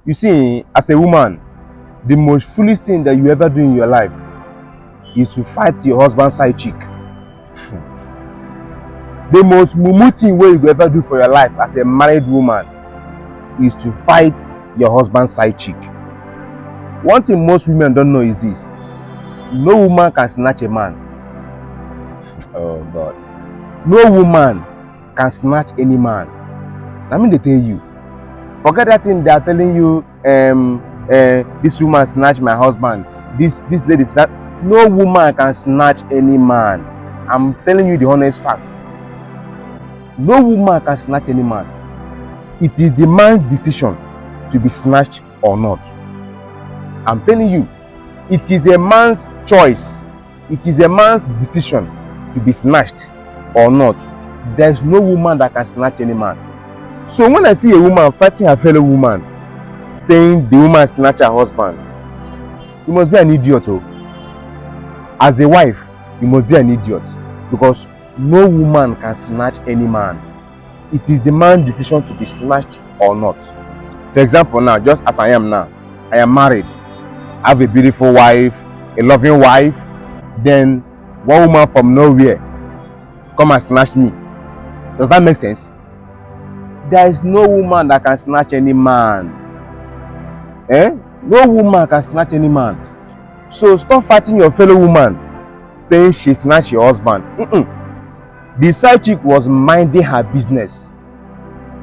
You see, as a woman, the most foolish thing that you ever do in your life is to fight your husband's side chick. The most mumu thing wey you go ever do for your life as a married woman is to fight your husband's side chick. One thing most women don't know is this: no woman can snatch a man. Oh God. No woman can snatch any man. I mean, they tell you. Forget that thing they are telling you, this woman snatched my husband. This lady snatched. No woman can snatch any man. I'm telling you the honest fact. No woman can snatch any man. It is the man's decision to be snatched or not. I'm telling you, it is a man's choice. It is a man's decision to be snatched or not. There's no woman that can snatch any man. So when I see a woman fighting her fellow woman, saying the woman snatched her husband, you must be an idiot. Oh. As a wife, you must be an idiot, because no woman can snatch any man. It is the man's decision to be snatched or not. For example, now, just as I am now, I am married. I have a beautiful wife, a loving wife. Then one woman from nowhere come and snatch me. Does that make sense? There is no woman that can snatch any man. No woman can snatch any man. So stop fighting your fellow woman saying she snatched your husband. The side chick was minding her business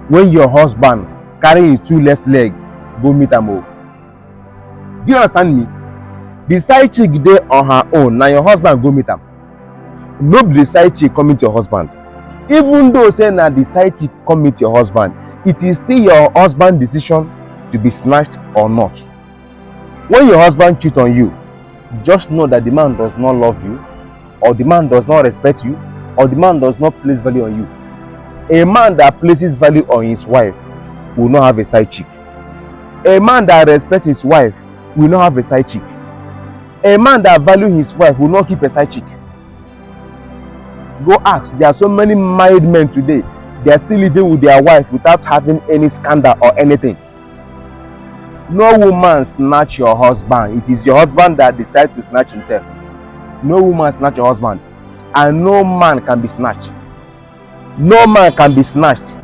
when your husband carrying his two left leg go meet am. Do you understand me? The side chick there on her own. Now your husband go meet am. No be the side chick come meet your husband. Even though say na the side chick come meet your husband, it is still your husband's decision to be snatched or not. When your husband cheats on you, just know that the man does not love you, or the man does not respect you, or the man does not place value on you. A man that places value on his wife will not have a side chick. A man that respects his wife will not have a side chick. A man that values his wife will not keep a side chick. Go ask. There are so many married men today. They are still living with their wife without having any scandal or anything. No woman snatch your husband. It is your husband that decides to snatch himself. No woman snatch your husband. And no man can be snatched. No man can be snatched.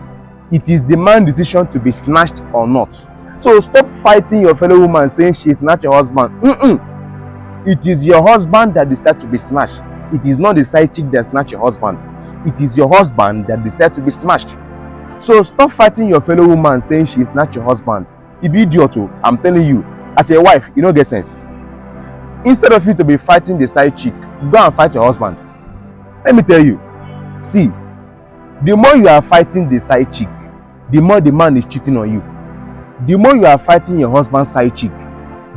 It is the man's decision to be snatched or not. So stop fighting your fellow woman saying she snatched your husband. It is your husband that decides to be snatched. It is not the side chick that snatched your husband. It is your husband that decides to be snatched. So stop fighting your fellow woman saying she snatched your husband. You be idiot. I'm telling you, as a wife, you don't get sense. Instead of you to be fighting the side chick, go and fight your husband. Let me tell you, see, the more you are fighting the side chick, the more the man is cheating on you. The more you are fighting your husband's side chick,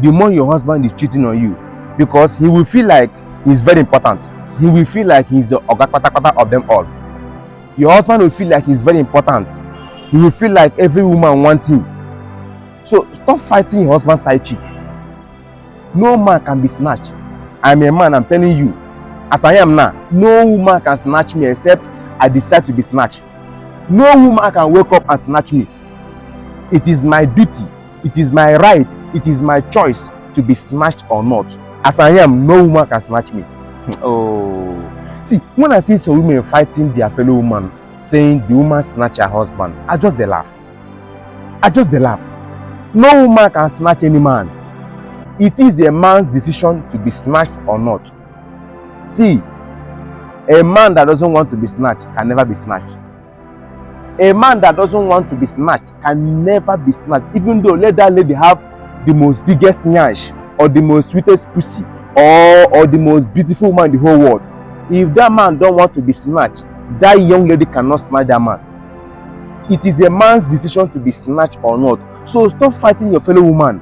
the more your husband is cheating on you, because he will feel like he's very important. He will feel like he's the oga of them all. Your husband will feel like he's very important. He will feel like every woman wants him. So stop fighting your husband's side chick. No man can be snatched. I'm a man, I'm telling you. As I am now, no woman can snatch me except I decide to be snatched. No woman can wake up and snatch me. It is my duty, it is my right, it is my choice to be snatched or not. As I am, no woman can snatch me. See, when I see some women fighting their fellow woman, saying the woman snatch her husband, I just dey laugh. No woman can snatch any man. It is a man's decision to be snatched or not. See, a man that doesn't want to be snatched can never be snatched. A man that doesn't want to be snatched can never be snatched, even though let that lady have the most biggest nyash or the most sweetest pussy or the most beautiful woman in the whole world. If that man don't want to be snatched, that young lady cannot snatch that man. It is a man's decision to be snatched or not. So stop fighting your fellow woman.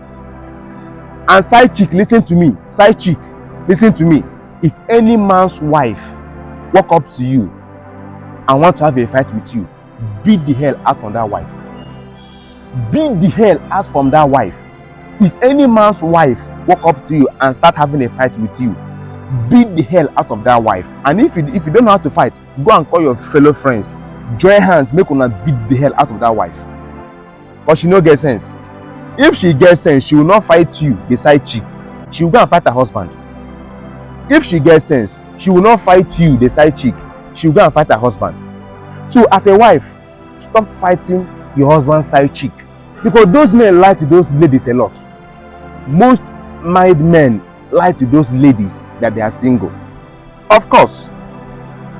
And side chick, listen to me. Side chick, listen to me. If any man's wife walk up to you and want to have a fight with you, beat the hell out from that wife. Beat the hell out from that wife. If any man's wife walk up to you and start having a fight with you, beat the hell out of that wife. And if you don't know how to fight, go and call your fellow friends. Join hands, make una beat the hell out of that wife. Because she no get sense. If she gets sense, she will not fight you, the side chick. She will go and fight her husband. If she gets sense, she will not fight you, the side chick. She will go and fight her husband. So as a wife, stop fighting your husband's side chick, because those men lie to those ladies a lot. Most married men lie to those ladies that they are single. Of course.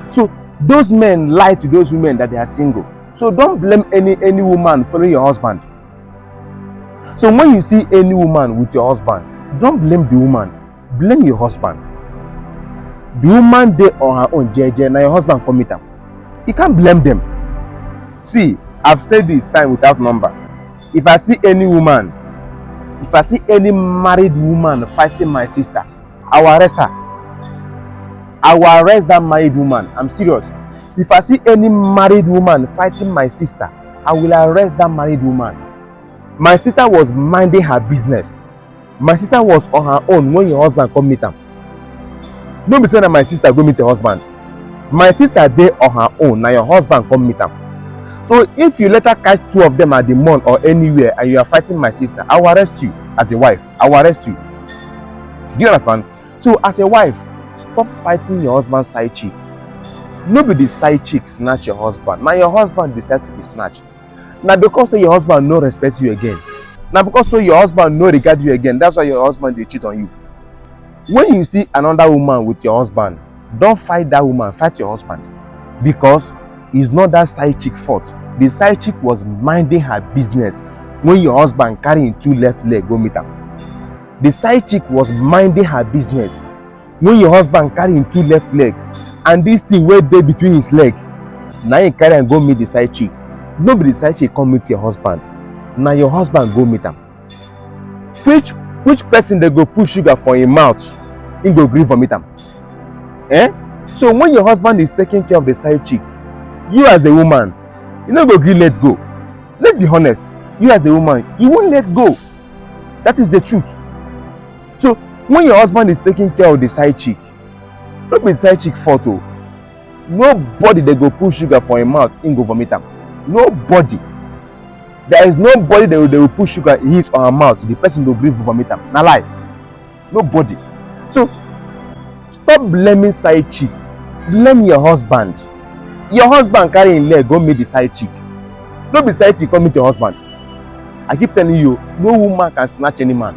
So those men lie to those women that they are single. So don't blame any woman following your husband. So when you see any woman with your husband, don't blame the woman, blame your husband. The woman dey on her own jeje, now your husband commit am. You can't blame them. See, I've said this time without number. If I see any woman, if I see any married woman fighting my sister, I will arrest her. I will arrest that married woman. I'm serious. If I see any married woman fighting my sister, I will arrest that married woman. My sister was minding her business. My sister was on her own when your husband come meet her. Don't be saying that my sister go meet your husband. My sister dey on her own, now your husband come meet her. So if you let her catch two of them at the mall or anywhere and you are fighting my sister, I will arrest you as a wife. I will arrest you. Do you understand? So as a wife, stop fighting your husband's side chick. Nobody side chick snatch your husband. Now your husband decide to be snatched. Now because your husband no respect you again. Now because your husband no regard you again, that's why your husband dey cheat on you. When you see another woman with your husband, don't fight that woman, fight your husband. Because it's not that side chick fault. The side chick was minding her business when your husband carrying two left leg go meet her. The side chick was minding her business when your husband carrying two left leg, and this thing wey dey between his leg, now you carry and go meet the side chick. Nobody the side chick come meet your husband. Now your husband go meet him. Which person they go put sugar for him mouth, he go gree vomit am? So when your husband is taking care of the side chick, you as the woman, you no go gree let go. Let's be honest. You as a woman, you won't let go. That is the truth. So when your husband is taking care of the side chick, don't be the side chick fault. Nobody they go put sugar for him mouth, he go vomit am. Nobody. There is nobody that they will put sugar in his or her mouth, the person will gree vomit am. Na lie. Nobody. So stop blaming side chick. Blame your husband. Your husband carrying leg go meet the side chick. Don't be side chick come meet your husband. I keep telling you, no woman can snatch any man.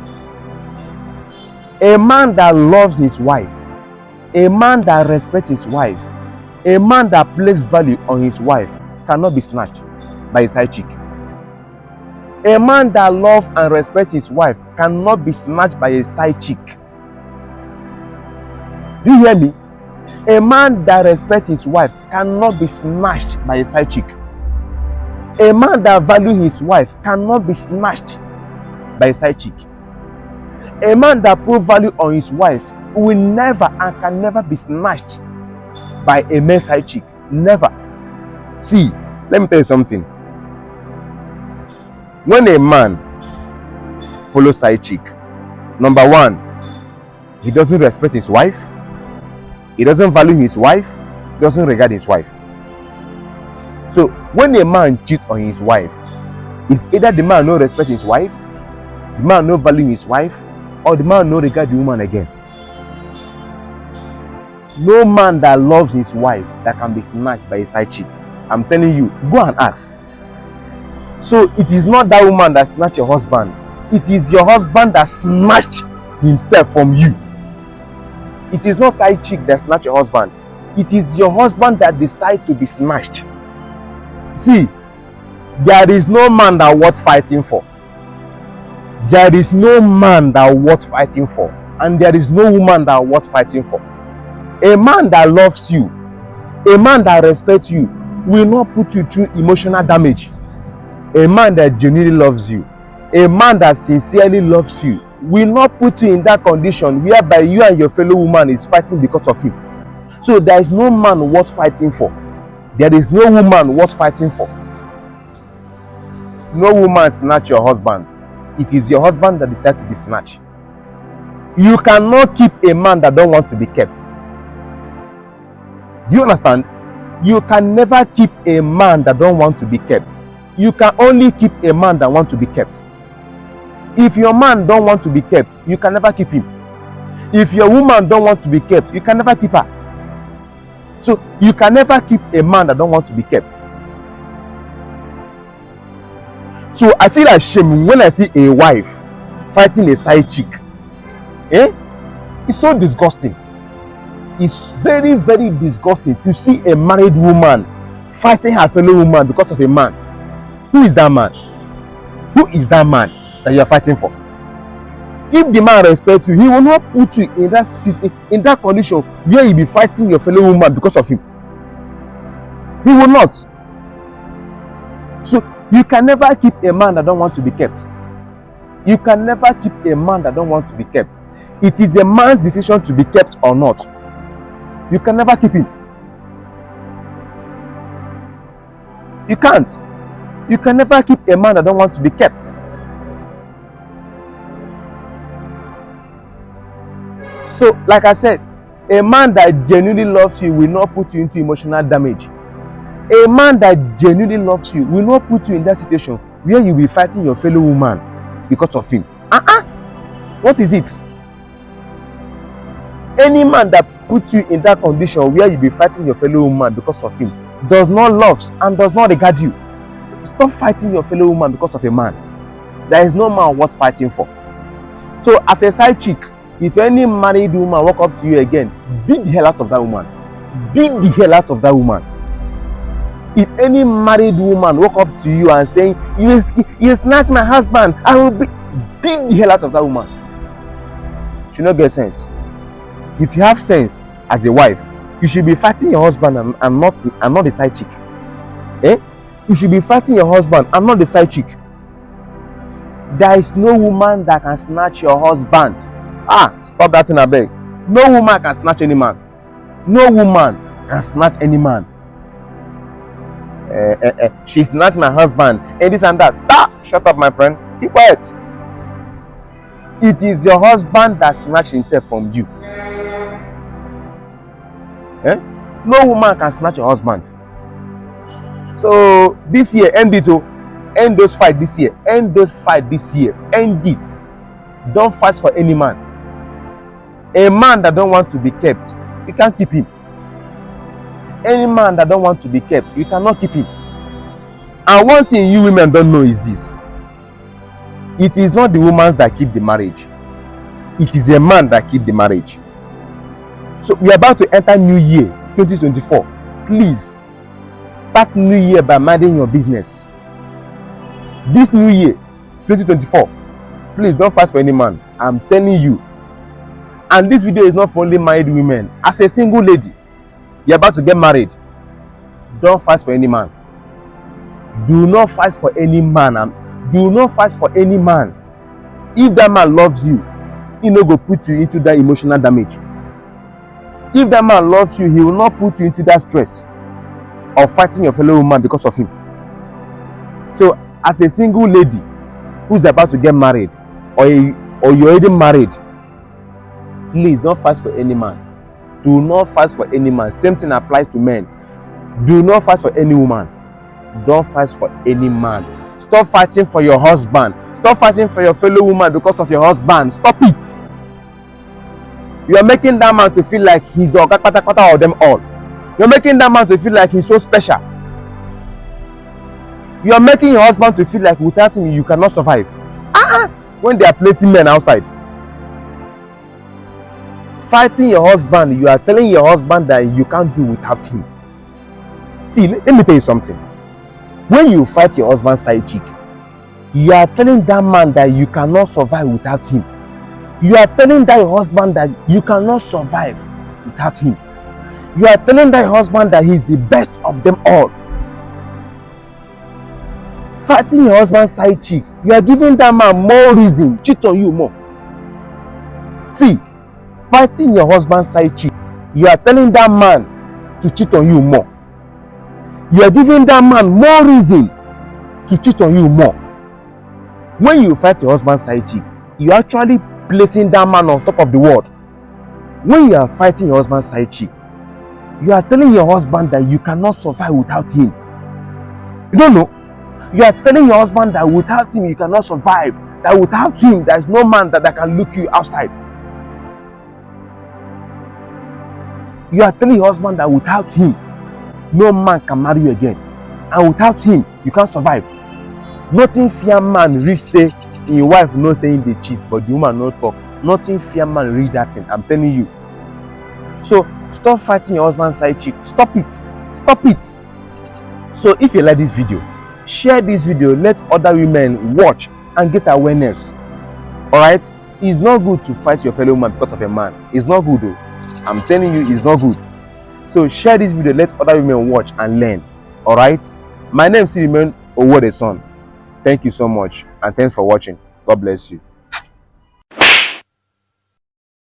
A man that loves his wife, a man that respects his wife, a man that places value on his wife cannot be snatched by a side chick. A man that loves and respects his wife cannot be snatched by a side chick. Do you hear me? A man that respects his wife cannot be snatched by a side chick. A man that values his wife cannot be snatched by a side chick. A man that puts value on his wife will never and can never be snatched by a male side chick. Never. See, let me tell you something. When a man follows side chick, number one, he doesn't respect his wife. He doesn't value his wife. He doesn't regard his wife. So when a man cheats on his wife, it's either the man no respect his wife, the man no value his wife, or the man no regard the woman again. No man that loves his wife that can be snatched by a side chick. I'm telling you, go and ask. So it is not that woman that snatched your husband. It is your husband that snatched himself from you. It is not side chick that snatched your husband. It is your husband that decides to be snatched. See, there is no man that worth fighting for. There is no man that worth fighting for. And there is no woman that worth fighting for. A man that loves you, a man that respects you, will not put you through emotional damage. A man that genuinely loves you, a man that sincerely loves you, will not put you in that condition whereby you and your fellow woman is fighting because of him. So there is no man worth fighting for. There is no woman worth fighting for. No woman snatch your husband. It is your husband that decides to be snatched. You cannot keep a man that don't want to be kept. Do you understand? You can never keep a man that don't want to be kept. You can only keep a man that wants to be kept. If your man don't want to be kept, you can never keep him. If your woman don't want to be kept, you can never keep her. So you can never keep a man that don't want to be kept. So I feel ashamed when I see a wife fighting a side chick. It's so disgusting. It's very, very disgusting to see a married woman fighting her fellow woman because of a man. Who is that man? Who is that man that you are fighting for? If the man respects you, he will not put you in that condition where you be fighting your fellow woman because of him. He will not. So you can never keep a man that don't want to be kept. You can never keep a man that don't want to be kept. It is a man's decision to be kept or not. You can never keep him. You can't. You can never keep a man that don't want to be kept. So, like I said, a man that genuinely loves you will not put you into emotional damage. A man that genuinely loves you will not put you in that situation where you will be fighting your fellow woman because of him. What is it? Any man that puts you in that condition where you will be fighting your fellow woman because of him does not love and does not regard you. Stop fighting your fellow woman because of a man. There is no man worth fighting for. So, as a side chick, if any married woman walk up to you again, beat the hell out of that woman. Beat the hell out of that woman. If any married woman walk up to you and saying, you snatched my husband, I will beat the hell out of that woman. She not get sense. If you have sense as a wife, you should be fighting your husband and not the side chick. You should be fighting your husband and not the side chick. There is no woman that can snatch your husband. Stop that in a beg. No woman can snatch any man. No woman can snatch any man. She snatched my husband and this and that. Shut up, my friend. Keep quiet. It is your husband that snatched himself from you. No woman can snatch your husband. So this year, end it. End those fights this year. End those fights this year. End it. Don't fight for any man. A man that don't want to be kept, you can't keep him. Any man that don't want to be kept, you cannot keep him. And one thing you women don't know is this. It is not the woman that keep the marriage. It is a man that keep the marriage. So we are about to enter new year 2024. Please start new year by minding your business. This new year 2024, please don't fight for any man. I'm telling you. And this video is not for only married women. As a single lady, you're about to get married, don't fight for any man. Do not fight for any man. Do not fight for any man. If that man loves you, he no go put you into that emotional damage. If that man loves you, he will not put you into that stress of fighting your fellow woman because of him. So, as a single lady who's about to get married, or you're already married, please don't fight for any man. Do not fight for any man. Same thing applies to men. Do not fight for any woman. Don't fight for any man. Stop fighting for your husband. Stop fighting for your fellow woman because of your husband. Stop it. You are making that man to feel like he's the kata of them all. You're making that man to feel like he's so special. You are making your husband to feel like without him you cannot survive. When they are plating men outside. Fighting your husband, you are telling your husband that you can't do without him. See, let me tell you something. When you fight your husband's side chick, you are telling that man that you cannot survive without him. You are telling that your husband that you cannot survive without him. You are telling that your husband that he's the best of them all. Fighting your husband's side chick, you are giving that man more reason to cheat on you more. See, fighting your husband's side chick, you are telling that man to cheat on you more. You are giving that man more reason to cheat on you more. When you fight your husband's side chick, you are actually placing that man on top of the world. When you are fighting your husband's side chick, you are telling your husband that you cannot survive without him. You don't know? You are telling your husband that without him you cannot survive. that without him, there's no man that can look you outside. You are telling your husband that without him, no man can marry you again. And without him, you can't survive. Nothing fear man reach say, your wife no saying they cheat, but the woman no talk. Nothing fear man reach that thing. I'm telling you. So stop fighting your husband's side chick. Stop it. Stop it. So if you like this video, share this video. Let other women watch and get awareness. Alright? It's not good to fight your fellow woman because of a man. It's not good though. I'm telling you, it's not good. So share this video. Let other women watch and learn. Alright? My name still remains Owo the Son. Thank you so much and thanks for watching. God bless you.